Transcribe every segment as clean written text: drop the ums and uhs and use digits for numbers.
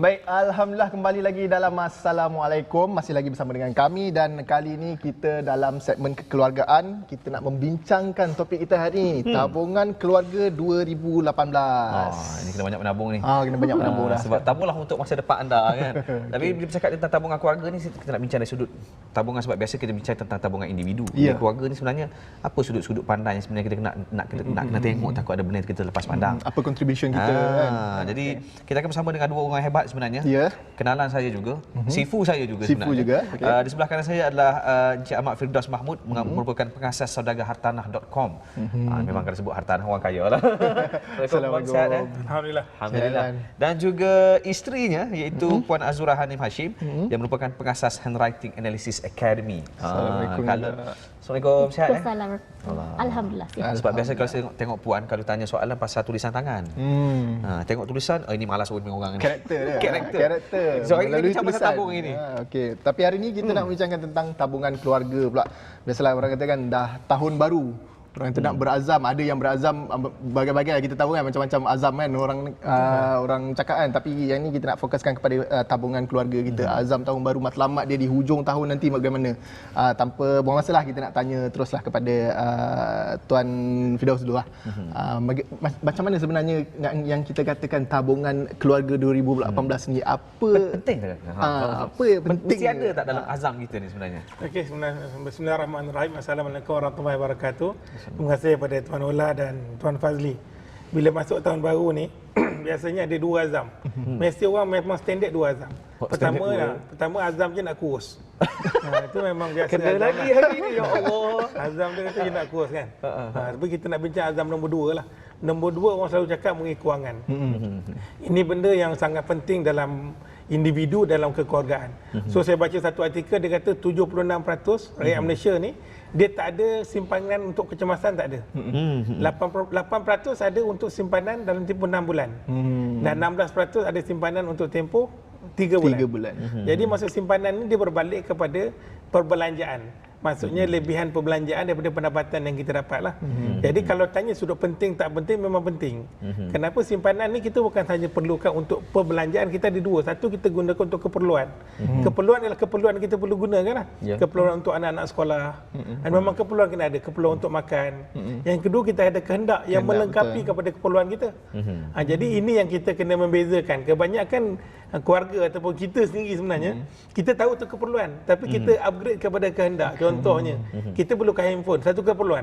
Baik, Alhamdulillah kembali lagi dalam Assalamualaikum. Masih lagi bersama dengan kami dan kali ini kita dalam segmen kekeluargaan. Kita nak membincangkan topik kita hari ini, tabungan keluarga 2018. Ini kena banyak menabung ni. Kena banyak menabung dah. Sebab tabunglah untuk masa depan anda kan. Tapi bila bercakap tentang tabungan keluarga ni, kita nak bincang dari sudut tabungan, sebab biasa kita bincang tentang tabungan individu. Keluarga ni sebenarnya apa sudut-sudut pandang yang sebenarnya kita nak tengok, takut ada benda kita lepas pandang. Apa contribution kita kan. Jadi kita akan bersama dengan dua orang hebat sebenarnya. Kenalan saya juga, Sifu saya juga Sifu sebenarnya. juga. Okay. Di sebelah kanan saya adalah Encik Ahmad Firdaus Mahmud, merupakan pengasas saudagarhartanah.com. Memang kena sebut hartanah, orang kaya lah. Assalamualaikum. Alhamdulillah. Alhamdulillah. Dan juga isterinya iaitu Puan Azura Hanif Hashim yang merupakan pengasas Handwriting Analysis Academy. Assalamualaikum. Assalamualaikum, sihat Alhamdulillah sihat. Sebab biasa kalau saya tengok Puan, kalau tanya soalan pasal tulisan tangan. Tengok tulisan, ini malas pun orang ni. Karakter dia. Karakter. So hari ini bincang pasal tabung ini. Okey, tapi hari ini kita nak bincangkan tentang tabungan keluarga pula. Biasalah orang kata kan dah tahun baru. Orang tu nak berazam, ada yang berazam bagai-bagai, kita tahu kan macam-macam azam kan orang cakap kan, tapi yang ni kita nak fokuskan kepada tabungan keluarga kita. Azam tahun baru, matlamat dia di hujung tahun nanti bagaimana. Tanpa buang masa lah, kita nak tanya teruslah kepada Tuan Firdaus dulu lah. Macam mana sebenarnya yang kita katakan tabungan keluarga 2018 ni, apa penting tak? Apa yang penting? Mesti ada tak dalam azam kita ni sebenarnya? Okey, bismillahirrahmanirrahim. Assalamualaikum warahmatullahi wabarakatuh. Terima kasih kepada Tuan Ola dan Tuan Fazli. Bila masuk tahun baru ni, biasanya ada dua azam. Mesti orang memang standard dua azam. Pertama azam je nak kurus. Itu memang biasa. Kena lagi hari ni, ya Allah. Azam dia kata je nak kurus kan. Tapi kita nak bincang azam nombor dua lah. Nombor dua orang selalu cakap mengenai kewangan. Ini benda yang sangat penting dalam individu, dalam kekeluargaan. So saya baca satu artikel, dia kata 76% rakyat Malaysia ni dia tak ada simpanan untuk kecemasan, tak ada. 8% ada untuk simpanan dalam tempoh 6 bulan. Dan 16% ada simpanan untuk tempoh 3 bulan. Jadi maksud simpanan ni dia berbalik kepada perbelanjaan. Maksudnya lebihan perbelanjaan daripada pendapatan yang kita dapat lah. Jadi kalau tanya sudut penting tak penting, memang penting. Kenapa simpanan ni kita bukan hanya perlukan untuk perbelanjaan, kita ada dua. Satu, kita gunakan untuk keperluan. Keperluan adalah keperluan kita perlu gunakan lah. Keperluan untuk anak-anak sekolah. Dan memang keperluan kena ada. Keperluan untuk makan. Yang kedua, kita ada kehendak yang melengkapi kepada keperluan kita. Jadi ini yang kita kena membezakan. Kebanyakan keluarga ataupun kita sendiri sebenarnya, kita tahu tu keperluan, tapi kita upgrade kepada kehendak. Contohnya, kita perlukan handphone, satu keperluan.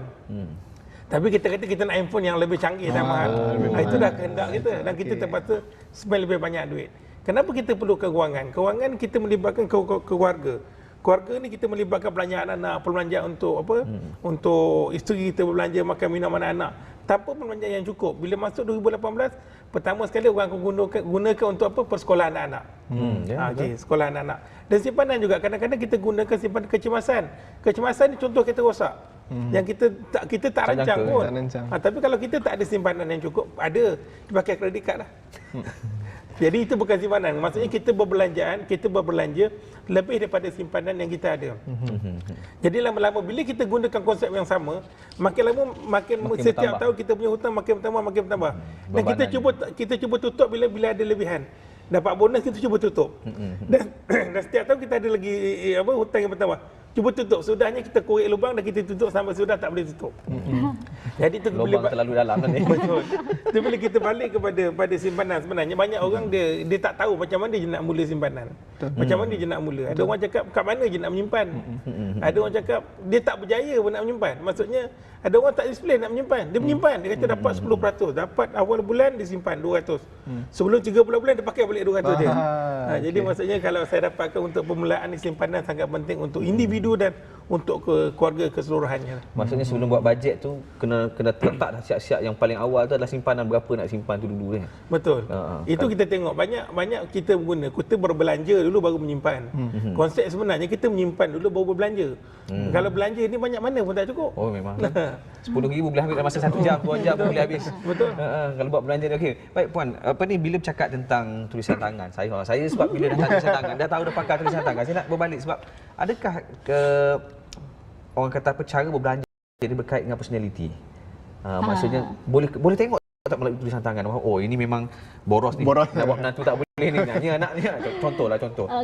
Tapi kita kata kita nak handphone yang lebih canggih dan mahal. Itu dah kehendak kita dan kita terpaksa spend lebih banyak duit. Kenapa kita perlukan kewangan? Kewangan kita melibatkan keluarga. Keluarga ni kita melibatkan belanjaan anak, perbelanjaan untuk apa? Untuk isteri kita berbelanja makan minum anak-anak. Tanpa perbelanjaan yang cukup. Bila masuk 2018, pertama sekali orang akan gunakan untuk apa? Persekolahan anak-anak. Sekolah anak-anak. Dan simpanan juga kadang-kadang kita gunakan simpanan kecemasan. Kecemasan ni contoh kita rosak. Yang kita tak rancang pun. Tapi kalau kita tak ada simpanan yang cukup, ada pakai kredit kad lah. Jadi itu bukan simpanan. Maksudnya kita berbelanja lebih daripada simpanan yang kita ada. Jadi lama-lama bila kita gunakan konsep yang sama, makin lama makin setiap tahun kita punya hutang makin bertambah. Dan kita cuba tutup bila ada lebihan. Dapat bonus kita cuba tutup. Dan setiap tahun kita ada lagi hutang yang bertambah. Cuba tutup. Sudahnya kita korek lubang dan kita tutup sampai sudah tak boleh tutup. Jadi itu lubang terlalu dalam kan ni. Betul. Itu bila kita balik kepada simpanan, sebenarnya banyak orang dia tak tahu macam mana dia nak mula simpanan. Macam mana dia nak mula. Ada orang cakap kat mana je nak menyimpan. Ada orang cakap dia tak berjaya pun nak menyimpan. Maksudnya ada orang tak display nak menyimpan. Dia menyimpan. Dia kata dapat 10%. Dapat awal bulan dia simpan 200. Sebelum 3 bulan dia pakai balik 200 je. Jadi maksudnya kalau saya dapatkan untuk permulaan ni, simpanan sangat penting untuk individu dan untuk keluarga keseluruhannya. Maksudnya sebelum buat bajet tu kena letak dah siap-siap, yang paling awal tu adalah simpanan berapa nak simpan tu dulu kan. Betul. Itu kita tengok banyak kita guna, kita berbelanja dulu baru menyimpan. Konsep sebenarnya kita menyimpan dulu baru berbelanja. Kalau belanja ni banyak mana pun tak cukup. Oh memang. 10,000 boleh habis dalam masa 1 jam, 2 jam pun boleh habis. Betul. Kalau buat belanja ni okey. Baik Puan, apa ni bila bercakap tentang tulisan tangan, saya sebab bila dah tulisan tangan, dah tahu dah pakar tulisan tangan, saya nak berbalik sebab adakah orang kata apa, cara berbelanja jadi berkait dengan personality. Maksudnya boleh tengok tak melalui tulisan tangan. Oh, ini memang boros ni. Boros. Nak buat menantu tak boleh ni. Ni anaknya. Contoh.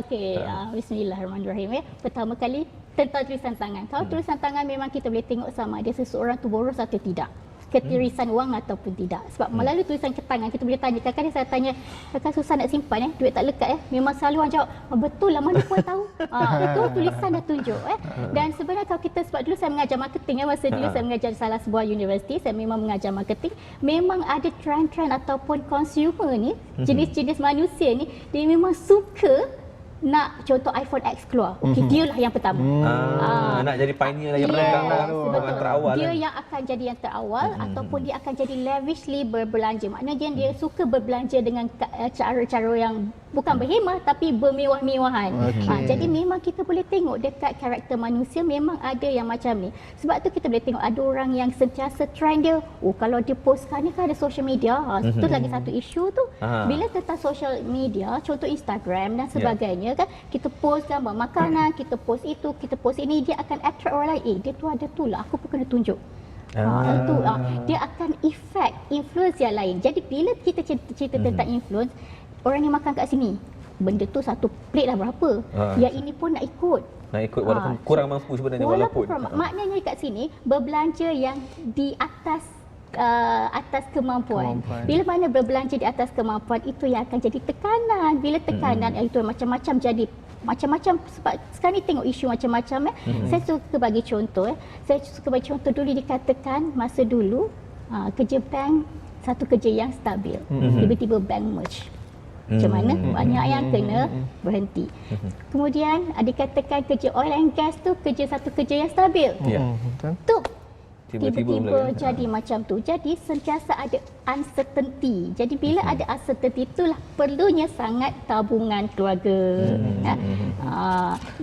Okey, bismillahirrahmanirrahim. Pertama kali tentang tulisan tangan. Kalau tulisan tangan memang kita boleh tengok sama ada seseorang tu boros atau tidak. Ketirisan wang ataupun tidak. Sebab melalui tulisan tangan kita boleh tanya. Kadang-kadang saya tanya, kakak susah nak simpan duit tak lekat Memang selalu orang jawab, betul lah, mana puan tahu. Itu tulisan dah tunjuk. Dan sebenarnya kalau kita, sebab dulu saya mengajar marketing, masa dulu saya mengajar di salah sebuah universiti, saya memang mengajar marketing. Memang ada trend-trend ataupun consumer ni, jenis-jenis manusia ni, dia memang suka nak contoh iPhone X keluar. Okey, dia lah yang pertama. Nak jadi pioneer lah, yang betul. terawal. Dia yang akan jadi yang terawal ataupun dia akan jadi lavishly berbelanja. Maknanya dia suka berbelanja dengan cara-cara yang bukan berhemah tapi bermewah-mewahan. Jadi memang kita boleh tengok dekat karakter manusia memang ada yang macam ni. Sebab tu kita boleh tengok ada orang yang sentiasa trend dia. Kalau dia post sekarang ni kan ada social media. Itu lagi satu isu tu. Bila tentang social media, contoh Instagram dan sebagainya kan, kita post gambar makanan, kita post itu, kita post ini, dia akan attract orang lain. Dia tu ada tu lah, aku pun kena tunjuk. Dia akan influence yang lain. Jadi bila kita cerita tentang influence, orang yang makan kat sini, benda tu satu plate dah berapa. Yang ini pun nak ikut. Walaupun kurang mampu sebenarnya. Walaupun maknanya kat sini berbelanja yang di atas kemampuan. Bila mana berbelanja di atas kemampuan, itu yang akan jadi tekanan. Bila tekanan itu macam-macam jadi macam-macam. Sebab sekarang ni tengok isu macam-macam. Saya suka bagi contoh. Saya suka bagi contoh dulu dikatakan masa dulu kerja bank satu kerja yang stabil. Tiba-tiba bank merge. Macam mana? Banyak yang kena berhenti. Kemudian dikatakan kerja oil and gas tu satu kerja yang stabil. Tu tiba-tiba jadi macam tu. Jadi sentiasa ada uncertainty. Jadi bila ada uncertainty, itulah perlunya sangat tabungan keluarga.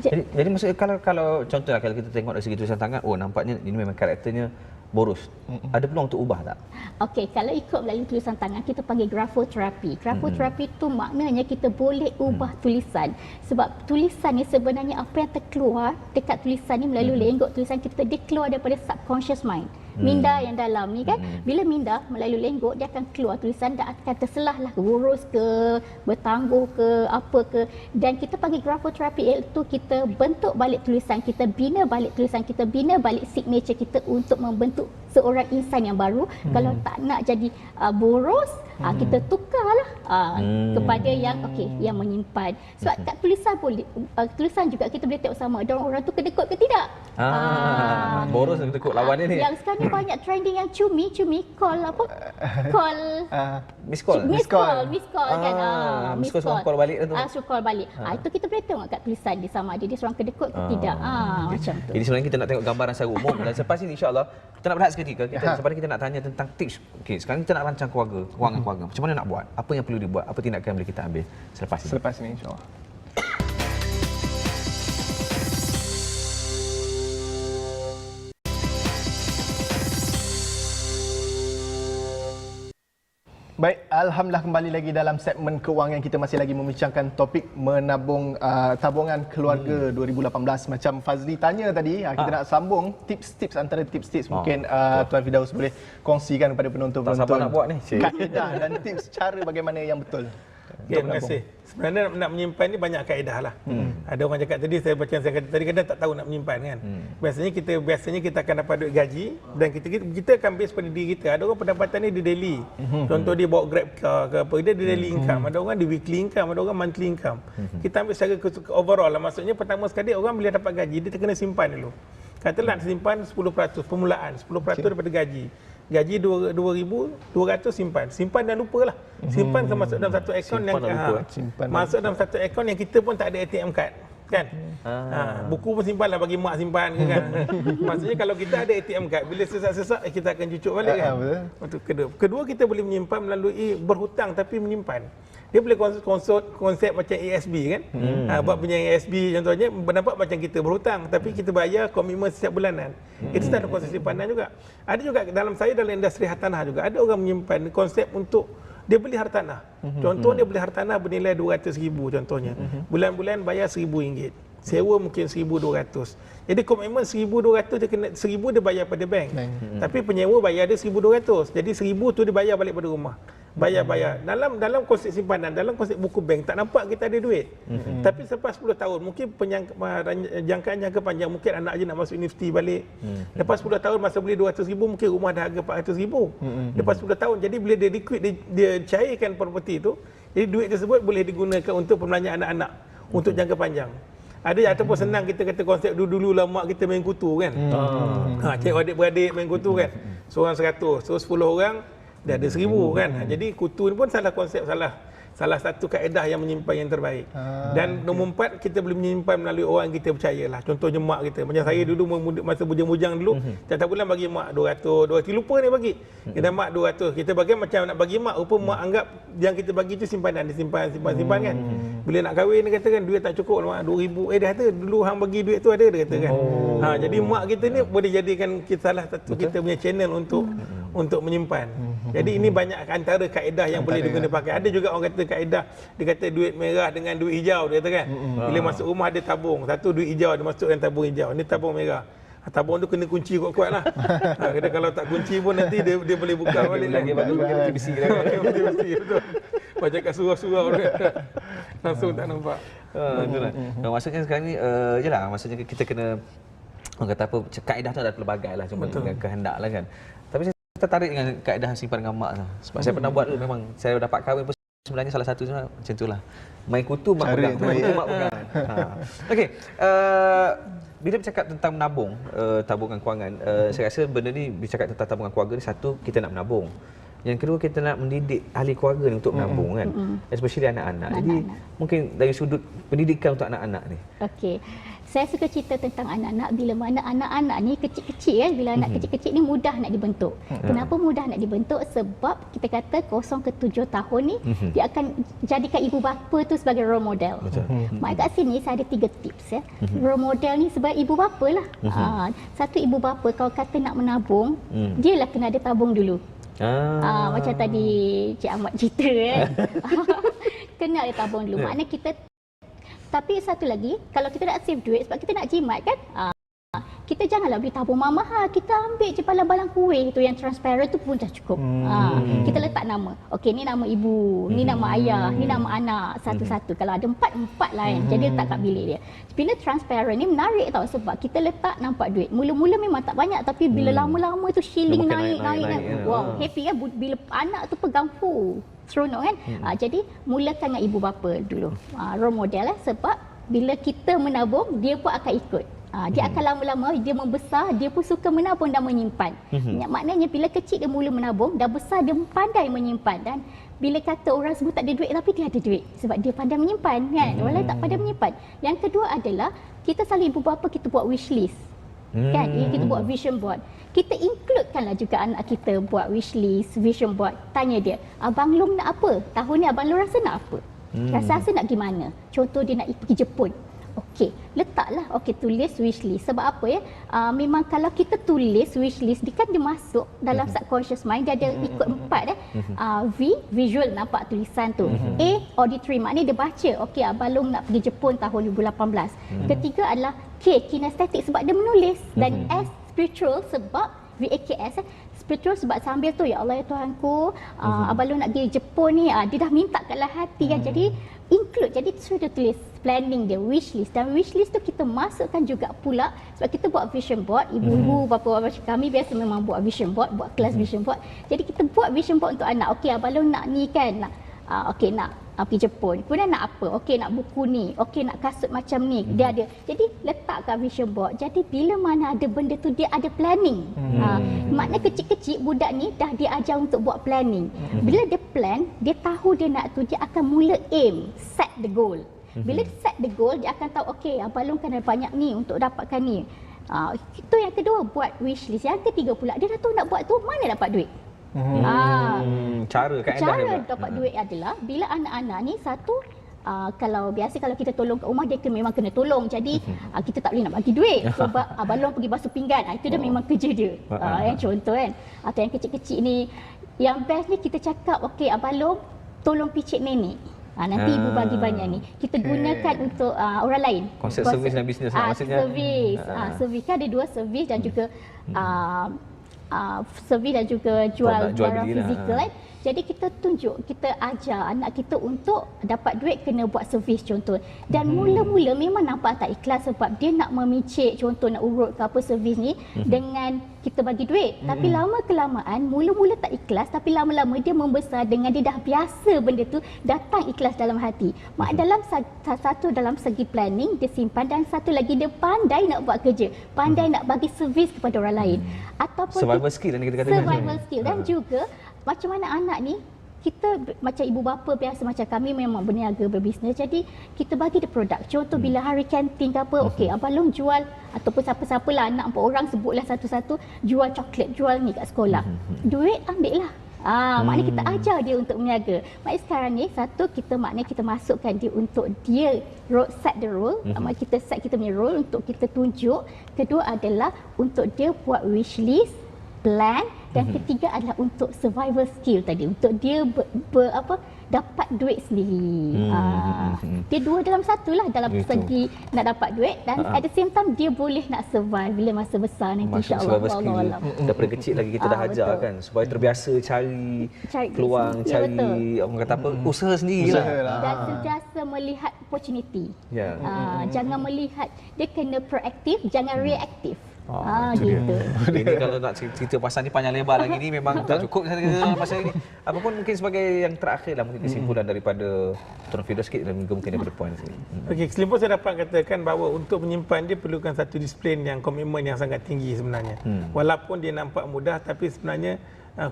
Jadi maksudnya kalau contohlah kalau kita tengok dari segi tulisan tangan, nampaknya ini memang karakternya boros. Ada peluang untuk ubah tak? Okey, kalau ikut melalui tulisan tangan, kita panggil grafoterapi. Grafoterapi tu maknanya kita boleh ubah tulisan. Sebab tulisan ni sebenarnya apa yang terkeluar dekat tulisan ni melalui lenggok tulisan kita, dia keluar daripada subconscious mind. Minda yang dalam ni kan, bila minda melalui lenggok, dia akan keluar tulisan dan akan terselah lah, lurus ke, bertangguh ke, apa ke. Dan kita panggil grafoterapi, iaitu kita bentuk balik tulisan kita, bina balik tulisan kita, bina balik signature kita untuk membentuk seorang insan yang baru. Kalau tak nak jadi boros, kita tukarlah kepada yang yang menyimpan. Sebab kat tulisan boleh, tulisan juga kita boleh tengok sama ada orang tu kedekut ke tidak. Boros dan kedekut lawan dia ni. Yang sekarang ni banyak trending yang call miss call kan. miss call suruh call balik tu. Suruh call balik. Itu kita boleh tengok kat tulisan dia sama ada dia seorang kedekut ke tidak. Macam tu. Jadi sebenarnya kita nak tengok gambaran secara umum dan selepas ini insya-Allah kita nak berehat seketika. Sebenarnya kita nak tanya tentang tips. Okey, sekarang kita nak rancang keluarga, kewangan keluarga. Macam mana nak buat? Apa yang perlu dibuat? Apa tindakan yang boleh kita ambil selepas ini insya-Allah. Baik, alhamdulillah kembali lagi dalam segmen kewangan. Kita masih lagi membincangkan topik menabung tabungan keluarga 2018. Macam Fazli tanya tadi, kita nak sambung tips-tips, antara tips-tips mungkin Tuan Firdaus boleh kongsikan kepada penonton-penonton. Tak sabar nak buat ni. Kaedah dan tips cara bagaimana yang betul. Terima kasih. Sebenarnya nak menyimpan ni banyak kaedah lah. Ada orang cakap tadi, saya baca saya kata tadi, kadang tak tahu nak menyimpan kan. Biasanya kita akan dapat duit gaji dan kita akan base pada diri kita. Ada orang pendapatan ni di daily. Contoh dia bawa Grab car ke apa, dia di daily income. Ada orang di weekly income, ada orang monthly income. Kita ambil secara overall lah. Maksudnya pertama sekali orang bila dapat gaji, dia kena simpan dulu. Katalah nak simpan 10% permulaan, 10% daripada gaji. Gaji 2,200 simpan dan lupalah. Simpan masuk dalam satu akaun yang masuk dalam satu akaun yang kita pun tak ada ATM card kan. Buku pun simpanlah, bagi mak simpan kan. Maksudnya kalau kita ada ATM card, bila sesak-sesak kita akan cucuk balik kan. Kedua kita boleh menyimpan melalui berhutang tapi menyimpan. Dia boleh konsep macam ASB kan. Buat punya ASB contohnya bernampak macam kita berhutang tapi kita bayar komitmen setiap bulanan. Itu satu konsep simpanan juga. Ada juga dalam industri hartanah juga ada orang menyimpan konsep untuk dia beli hartanah. Contoh dia beli hartanah bernilai 200,000 contohnya. Bulan-bulan bayar RM1,000. Sewa mungkin 1,200. Jadi komitmen 1,200 dia kena 1,000 dia bayar pada bank. Tapi penyewa bayar dia 1,200. Jadi 1,000 tu dia bayar balik pada rumah. Bayar. Dalam konsep simpanan, dalam konsep buku bank tak nampak kita ada duit. Tapi selepas 10 tahun mungkin jangkaan jangka panjang, mungkin anak je nak masuk universiti balik. Lepas 10 tahun masa beli 200,000 mungkin rumah dah harga 400,000. Lepas 10 tahun jadi bila dia liquid dia cairkan properti tu, jadi duit tersebut boleh digunakan untuk pembelanjaan anak-anak untuk jangka panjang. Ada ataupun senang kita kata konsep dulu lah mak kita main kutu kan. Cik adik-beradik main kutu kan. Seorang 100, so 10 orang dia ada 1,000 kan. Jadi kutu ni pun salah konsep, salah satu kaedah yang menyimpan yang terbaik. Dan nombor 4, kita boleh menyimpan melalui orang yang kita percayalah. Contohnya mak kita. Macam saya dulu masa bujang-bujang dulu, tiap bulan bagi mak 200, lupa ni bagi. Kita mak 200. Kita bagi macam nak bagi mak, rupa mak anggap yang kita bagi tu simpanan, simpan kan. Bila nak kahwin dia kata kan duit tak cukup mak 2,000. Dia kata dulu hang bagi duit tu ada, dia kata kan. Jadi mak kita ni boleh jadikan kita salah satu kita punya channel untuk menyimpan. Jadi ini banyak antara kaedah yang boleh digunakan pakai. Ada juga orang kata kaedah, dia kata duit merah dengan duit hijau, dia kata kan. Bila masuk rumah ada tabung, satu duit hijau dia masuk dalam tabung hijau, ni tabung merah. Tabung tu kena kunci kuat-kuat lah. Kata kalau tak kunci pun nanti dia boleh buka balik lagi bagus pakai besi lah. Besi betul. Macam kat surau-surau langsung tak nampak. Itulah. Maksudnya sekarang ni jelah, maksudnya kita kena orang kata apa, kaedah tu ada pelbagai lah, cuma dengan kehendak lah kan. Tapi saya tertarik dengan kaedah simpan dengan mak tu. Sebab saya pernah buat dulu, memang saya dapat kahwin pun sebenarnya salah satu macam itulah. Main kutu mak pegang, mak pegang. Okey, bila bercakap tentang menabung, tabungan kewangan, saya rasa benda ni bercakap tentang tabungan keluarga ni, satu kita nak menabung. Yang kedua kita nak mendidik ahli keluarga ni untuk menabung kan. Especially anak-anak. Jadi mungkin dari sudut pendidikan untuk anak-anak ni. Okey. Saya suka cerita tentang anak-anak bila mana anak-anak ni kecil-kecil kan, bila anak kecil-kecil ni mudah nak dibentuk. Kenapa mudah nak dibentuk? Sebab kita kata 0 ke 7 tahun ni dia akan jadikan ibu bapa tu sebagai role model. Mak kat sini saya ada 3 tips ya. Role model ni sebagai ibu bapa lah. Satu, ibu bapa kalau kata nak menabung, dia lah kena ada tabung dulu. Macam tadi Cik Ahmad cerita kan. Kena ada tabung dulu. Maknanya kita. Tapi satu lagi, kalau kita nak save duit sebab kita nak jimat kan, kita janganlah beli tabung mahal. Kita ambil je balang-balang kuih tu yang transparent tu pun dah cukup. Kita letak nama. Okey, ni nama ibu, ni nama ayah, ni nama anak, satu-satu. Kalau ada 4 lah kan. Jadi letak kat bilik dia. Bila transparent ni menarik tau, sebab kita letak nampak duit. Mula-mula memang tak banyak, tapi bila lama-lama tu shilling naik. Wow, happy kan bila anak tu pegang seronok kan. Jadi mulakan dengan ibu bapa dulu. Role model sebab bila kita menabung, dia pun akan ikut. Dia akan lama-lama dia membesar, dia pun suka menabung dan menyimpan. Maknanya bila kecil dia mula menabung, dah besar dia pandai menyimpan. Dan bila kata orang sebut tak ada duit, tapi dia ada duit sebab dia pandai menyimpan kan. Orang lain tak pandai menyimpan. Yang kedua adalah kita selalu ibu bapa kita buat wish list. Kan, kita buat vision board. Kita includekanlah juga anak kita buat wish list, vision board. Tanya dia, abang Long nak apa? Tahun ni abang Long rasa nak apa? Rasa nak gimana? Contoh dia nak pergi Jepun. Okey, letaklah. Okey, tulis wish list. Sebab apa ya? Memang kalau kita tulis wish list, dia kan dia masuk dalam subconscious mind. Dia ada ikut 4 V, visual, nampak tulisan tu. A, auditory, maknanya dia baca. Okey, abang Long nak pergi Jepun tahun 2018. Ketiga adalah K, kinesthetic sebab dia menulis. Dan S, spiritual sebab VAKS, spiritual sebab sambil tu, ya Allah ya Tuhanku, abang Long nak pergi Jepun ni, dia dah minta kat dalam hati kan. Jadi include, jadi sudah tulis planning dia, wish list. Dan wish list tu kita masukkan juga pula sebab kita buat vision board. Ibu-ibu, bapa-bapa kami biasa memang buat vision board, buat kelas vision board. Jadi kita buat vision board untuk anak. Okey, abang Long nak ni kan, nak okey nak pergi Jepun. Kemudian nak apa? Okey, nak buku ni. Okey, nak kasut macam ni. Dia ada. Jadi letakkan vision board. Jadi bila mana ada benda tu, dia ada planning. Maknanya kecil-kecil budak ni dah diajar untuk buat planning. Bila dia plan, dia tahu dia nak tu, dia akan mula aim, set the goal. Bila set the goal, dia akan tahu okey, abang Long kan ada banyak ni untuk dapatkan ni. Itu yang kedua, buat wish list. Yang ketiga pula, dia dah tahu nak buat tu, mana dapat duit? Cara dapat duit adalah bila anak-anak ni satu, kalau kita tolong kat rumah, dia memang kena tolong. Jadi kita tak boleh nak bagi duit sebab abang Long pergi basuh pinggan, itu dah memang kerja dia. Yang contoh kan. Atau yang kecil-kecil ni, yang best ni kita cakap okey, abang Long tolong picit nenek. Nanti ibu bagi banyak ni. Kita gunakan untuk orang lain. Konsep servis dan bisnes lah maksudnya. Servis kan ada 2 servis dan juga servis dan juga jual barang fizikal kan. Jadi kita tunjuk, kita ajar anak kita untuk dapat duit kena buat servis contoh. Dan mula-mula memang nampak tak ikhlas sebab dia nak memicik contoh nak urut ke apa servis ni dengan kita bagi duit. Tapi lama kelamaan mula-mula tak ikhlas tapi lama-lama dia membesar dengan dia dah biasa benda tu datang ikhlas dalam hati. Mak dalam satu dalam segi planning dia simpan dan satu lagi dia pandai nak buat kerja, pandai nak bagi servis kepada orang lain. Ataupun Survival skill yang kita katakan. Survival skill dan juga macam mana anak ni kita macam ibu bapa biasa macam kami memang berniaga berbisnes jadi kita bagi dia produk contoh bila hari kantin ke apa okey abang long jual ataupun siapa-siapalah anak 4 orang sebutlah satu-satu jual coklat jual ni kat sekolah duit ambil lah maknanya kita ajar dia untuk berniaga. Maknanya sekarang ni satu kita masukkan dia untuk dia set the role. Kita set kita punya role untuk kita tunjuk. Kedua adalah untuk dia buat wish list, plan dan ketiga adalah untuk survival skill tadi untuk dia dapat duit sendiri. Dia 2 dalam 1 lah dalam segi nak dapat duit dan at the same time dia boleh nak survive bila masa besar nanti insya-Allah. Daripada kecil lagi kita dah ajar kan supaya terbiasa cari peluang, cari orang kata apa usaha sendirilah. Dan sentiasa melihat opportunity. Jangan melihat dia kena proaktif, jangan reaktif. Gitu. Ini kalau nak cerita pasal ni panjang lebar lagi ni memang tak cukup kita pasal ini. Apapun mungkin sebagai yang terakhir lah mungkin kesimpulan daripada Tuan Firdaus sikit dan mungkin daripada poin sini. Okey, kesimpulan saya dapat katakan bahawa untuk menyimpan dia perlukan satu disiplin yang komitmen yang sangat tinggi sebenarnya. Walaupun dia nampak mudah tapi sebenarnya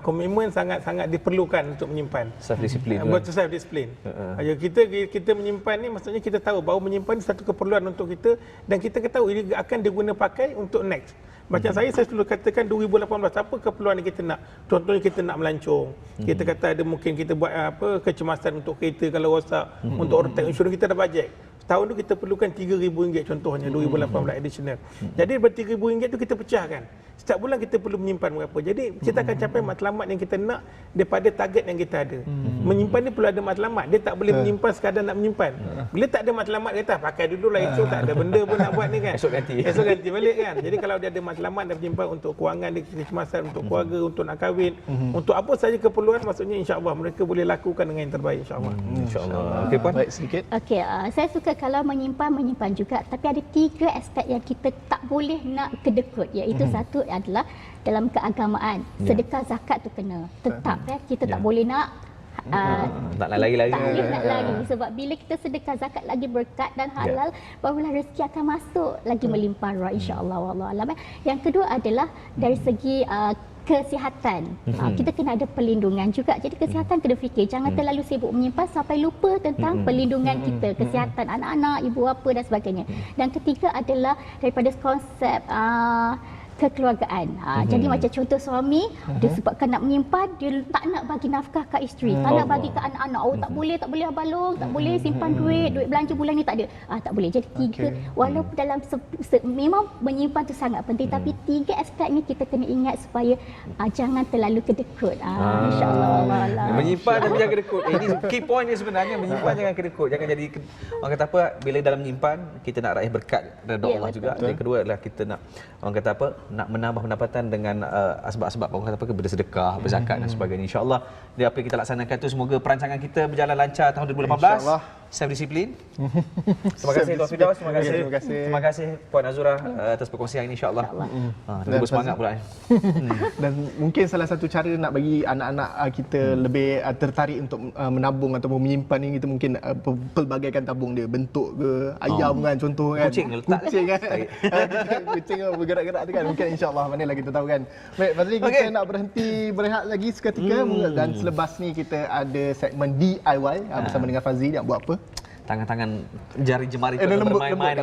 komitmen sangat-sangat diperlukan untuk menyimpan. Self-disiplin. Betul, self-disiplin. Kita menyimpan ni maksudnya kita tahu bahawa menyimpan ni satu keperluan untuk kita dan kita tahu ini akan diguna pakai untuk next. Macam saya selalu katakan 2018 apa keperluan yang kita nak. Contohnya kita nak melancong. Kita kata ada mungkin kita buat kecemasan untuk kereta kalau rosak, untuk orang tak insurans kita ada bajet. Tahun tu kita perlukan RM3,000 contohnya 2018 additional. Jadi daripada RM3,000 tu kita pecahkan. Setiap bulan kita perlu menyimpan berapa. Jadi kita akan capai matlamat yang kita nak daripada target yang kita ada. Menyimpan ni perlu ada matlamat. Dia tak boleh menyimpan sekadar nak menyimpan. Bila tak ada matlamat kata pakai dulu lah esok tak ada benda pun nak buat ni kan. Esok ganti balik kan. Jadi kalau dia ada matlamat dan menyimpan untuk kewangan dia kecemasan untuk keluarga, untuk nak kahwin, untuk apa saja keperluan maksudnya insya-Allah mereka boleh lakukan dengan yang terbaik insya-Allah. Insya-Allah. Okey puan. Baik sedikit. Okey, saya suka kalau menyimpan juga tapi ada 3 aspek yang kita tak boleh nak kedekut iaitu satu adalah dalam keagamaan sedekah zakat tu kena tetap kita tak boleh nak tak lari sebab bila kita sedekah zakat lagi berkat dan halal barulah rezeki akan masuk lagi melimpah ruah insya-Allah wallahu alam. Yang kedua adalah dari segi kesihatan. Kita kena ada perlindungan juga. Jadi kesihatan kena fikir. Jangan terlalu sibuk menyimpan sampai lupa tentang perlindungan kita. Kesihatan anak-anak, ibu bapa dan sebagainya. Dan ketiga adalah daripada konsep kekeluargaan. Jadi macam contoh suami, dia sebabkan nak menyimpan, dia tak nak bagi nafkah kat isteri, tak nak bagi ke anak-anak. Tak boleh Abang Long, tak boleh simpan duit belanja bulan ni tak ada. Tak boleh. Jadi 3, walaupun dalam memang menyimpan tu sangat penting, tapi 3 aspek ni kita kena ingat supaya jangan terlalu kedekut. InsyaAllah. Menyimpan tapi jangan kedekut. Ini key point dia sebenarnya, menyimpan jangan kedekut. Jangan jadi, orang kata apa, bila dalam menyimpan, kita nak raih berkat dari Allah juga. Yang kedua adalah kita nak, orang kata apa, nak menambah pendapatan dengan asbab-asbab orang kata apa bersedekah, berzakat dan sebagainya. Insya-Allah dia apa yang kita laksanakan tu semoga perancangan kita berjalan lancar tahun 2018. Self disiplin. Terima kasih Tuan Firdaus, terima kasih Puan Azura atas perkongsian ini insya-Allah. Terus bersemangat pula. Dan mungkin salah satu cara nak bagi anak-anak kita lebih tertarik untuk menabung atau menyimpan ni kita mungkin pelbagaikan tabung dia, bentuk ke ayam kan contoh kan. Kucing letak. Kucing kan. Kucing bergerak-gerak tu kan. Mungkin insya-Allah manalah kita tahu kan. Baik, Fazli kita nak berhenti berehat lagi seketika dan selepas ni kita ada segmen DIY bersama dengan Fazli nak buat apa? Tangan-tangan jari jemari kita bermain-main